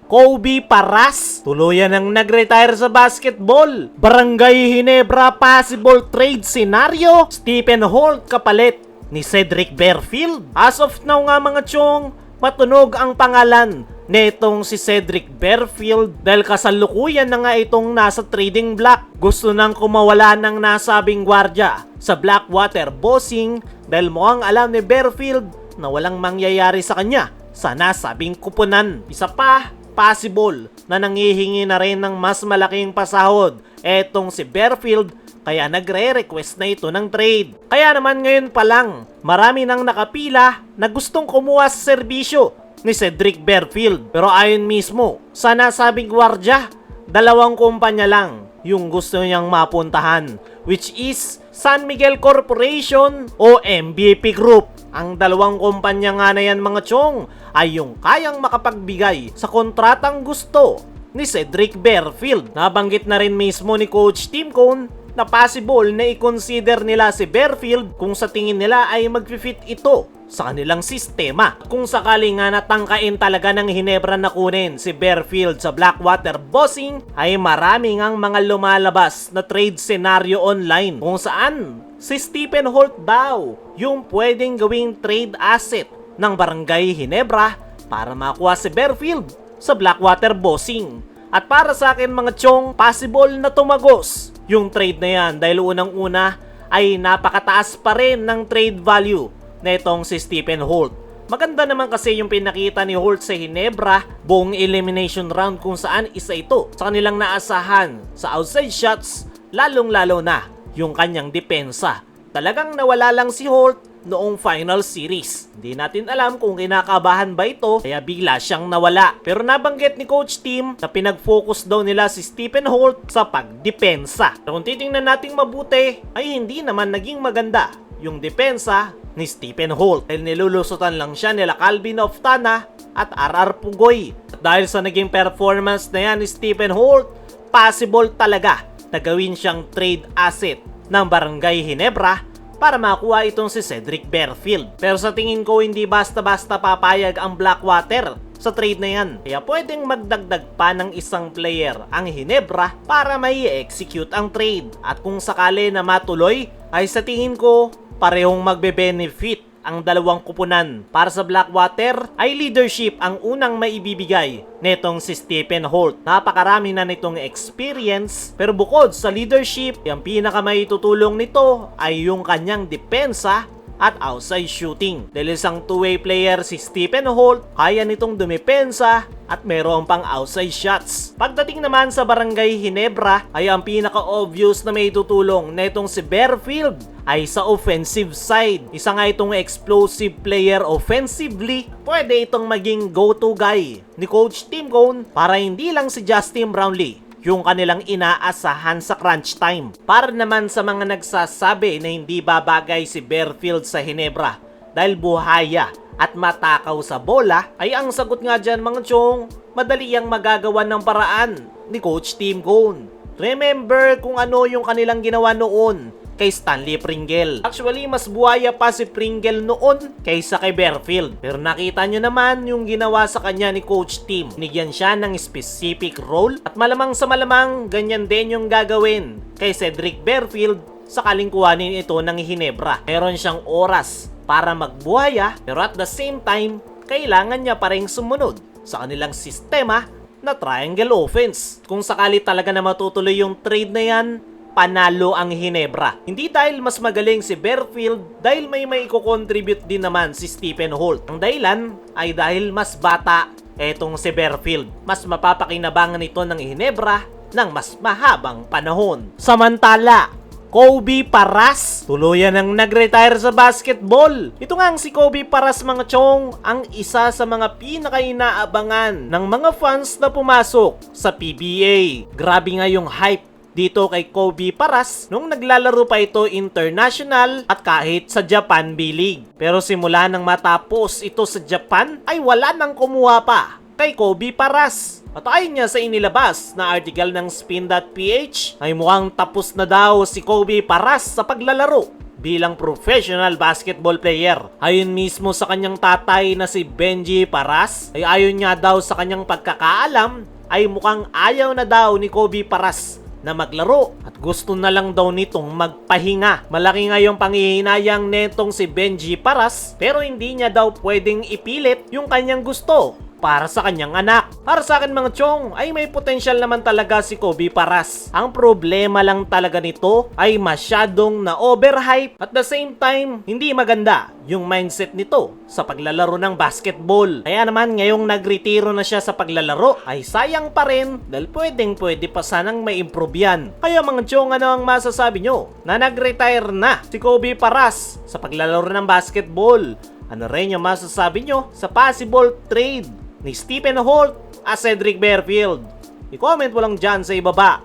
Kobe Paras, tuluyan ang nag-retire sa basketball. Barangay Ginebra possible trade scenario. Stephen Holt kapalit ni Cedric Berfield. As of now nga mga chong, matunog ang pangalan netong si Cedric Berfield dahil kasalukuyan na nga itong nasa trading block. Gusto nang kumawala ng nasabing gwardya sa Blackwater Bossing dahil mukhang alam ni Berfield na walang mangyayari sa kanya sa nasabing kupunan. Isa pa, possible na nangihingi na rin ng mas malaking pasahod etong si Berfield kaya nagre-request na ito ng trade. Kaya naman ngayon pa lang, marami nang nakapila na gustong kumuha sa serbisyo ni Cedric Berfield. Pero ayon mismo sa nasabing gwardya, dalawang kumpanya lang yung gusto niyang mapuntahan, which is San Miguel Corporation o MVP Group. Ang dalawang kumpanya nga na yan mga chong ay yung kayang makapagbigay sa kontratang gusto ni Cedric Berfield. Nabanggit na rin mismo ni Coach Tim Cone na possible na i-consider nila si Berfield kung sa tingin nila ay mag-fit ito sa kanilang sistema. Kung sakali nga natangkain talaga ng Ginebra na kunin si Berfield sa Blackwater Bossing, ay marami ngang mga lumalabas na trade scenario online kung saan si Stephen Holt daw yung pwedeng gawing trade asset ng Barangay Ginebra para makuha si Berfield sa Blackwater Bossing. At para sa akin mga chong, possible na tumagos yung trade na yan dahil unang-una ay napakataas pa rin ng trade value na itong si Stephen Holt. Maganda naman kasi yung pinakita ni Holt sa Ginebra buong elimination round kung saan isa ito sa kanilang naasahan sa outside shots, lalong-lalo na yung kanyang depensa. Talagang nawala lang si Holt noong final series. Hindi natin alam kung kinakabahan ba ito kaya bigla siyang nawala. Pero nabanggit ni Coach Tim na pinag-focus daw nila si Stephen Holt sa pagdepensa. Pero kung titingnan natin mabuti ay hindi naman naging maganda yung depensa ni Stephen Holt dahil nilulusutan lang siya nila Calvin Oftana at RR Pugoy. At dahil sa naging performance na yan ni Stephen Holt, possible talaga na gawin siyang trade asset ng Barangay Ginebra para makuha itong si Cedric Berfield. Pero sa tingin ko hindi basta-basta papayag ang Blackwater sa trade na yan. Kaya pwedeng magdagdag pa ng isang player ang Ginebra para may execute ang trade. At kung sakali na matuloy ay sa tingin ko parehong magbe-benefit ang dalawang kupunan. Para sa Blackwater ay leadership ang unang maibibigay netong si Stephen Holt. Napakarami na nitong experience pero bukod sa leadership, ang pinaka maitutulong nito ay yung kanyang depensa at outside shooting. Dahil isang two-way player si Stephen Holt, kaya nitong dumepensa at meron pang outside shots. Pagdating naman sa Barangay Ginebra ay ang pinaka-obvious na may tutulong netong si Berfield ay sa offensive side. Isa nga itong explosive player offensively. Pwede itong maging go-to guy ni Coach Tim Cone para hindi lang si Justin Brownlee yung kanilang inaasahan sa crunch time. Para naman sa mga nagsasabi na hindi babagay si Berfield sa Ginebra dahil buhaya at matakaw sa bola, ay ang sagot nga dyan mga chong, madali ang magagawa ng paraan ni Coach Tim Cone. Remember kung ano yung kanilang ginawa noon kay Stanley Pringle. Actually, mas buhaya pa si Pringle noon kaysa kay Berfield. Pero nakita nyo naman yung ginawa sa kanya ni Coach Tim. Nigyan siya ng specific role at malamang sa malamang ganyan din yung gagawin kay Cedric Berfield sakaling kuhanin ito ng Ginebra. Meron siyang oras para magbuhaya pero at the same time, kailangan niya pa rin sumunod sa kanilang sistema na triangle offense. Kung sakali talaga na matutuloy yung trade na yan, panalo ang Ginebra. Hindi dahil mas magaling si Berfield, dahil may i-contribute din naman si Stephen Holt. Ang dahilan ay dahil mas bata etong si Berfield. Mas mapapakinabangan ito ng Ginebra ng mas mahabang panahon. Samantala, Kobe Paras, tuluyan ang nag-retire sa basketball. Ito nga ang si Kobe Paras mga chong, ang isa sa mga pinaka-inaabangan ng mga fans na pumasok sa PBA. Grabe nga yung hype dito kay Kobe Paras nung naglalaro pa ito international at kahit sa Japan B-League. Pero simula nang matapos ito sa Japan ay wala nang kumuha pa kay Kobe Paras. At ayon niya sa inilabas na article ng Spin.ph ay mukhang tapos na daw si Kobe Paras sa paglalaro bilang professional basketball player. Ayon mismo sa kanyang tatay na si Benji Paras, ay ayon nga daw sa kanyang pagkakaalam, ay mukhang ayaw na daw ni Kobe Paras na maglaro at gusto na lang daw nitong magpahinga. Malaki nga yung panghihinayang netong si Benji Paras, pero hindi niya daw pwedeng ipilit yung kanyang gusto para sa kanyang anak. Para sa akin mga chong, ay may potensyal naman talaga si Kobe Paras. Ang problema lang talaga nito ay masyadong na overhype at the same time, hindi maganda yung mindset nito sa paglalaro ng basketball. Kaya naman ngayong nagretiro na siya sa paglalaro ay sayang pa rin dahil pwede pa sanang may improve yan. Kaya mga chong, ano ang masasabi nyo na nag-retire na si Kobe Paras sa paglalaro ng basketball? Ano rin yung masasabi nyo sa possible trade ni Stephen Holt at Cedric Fairfield? I-comment mo lang dyan sa ibaba.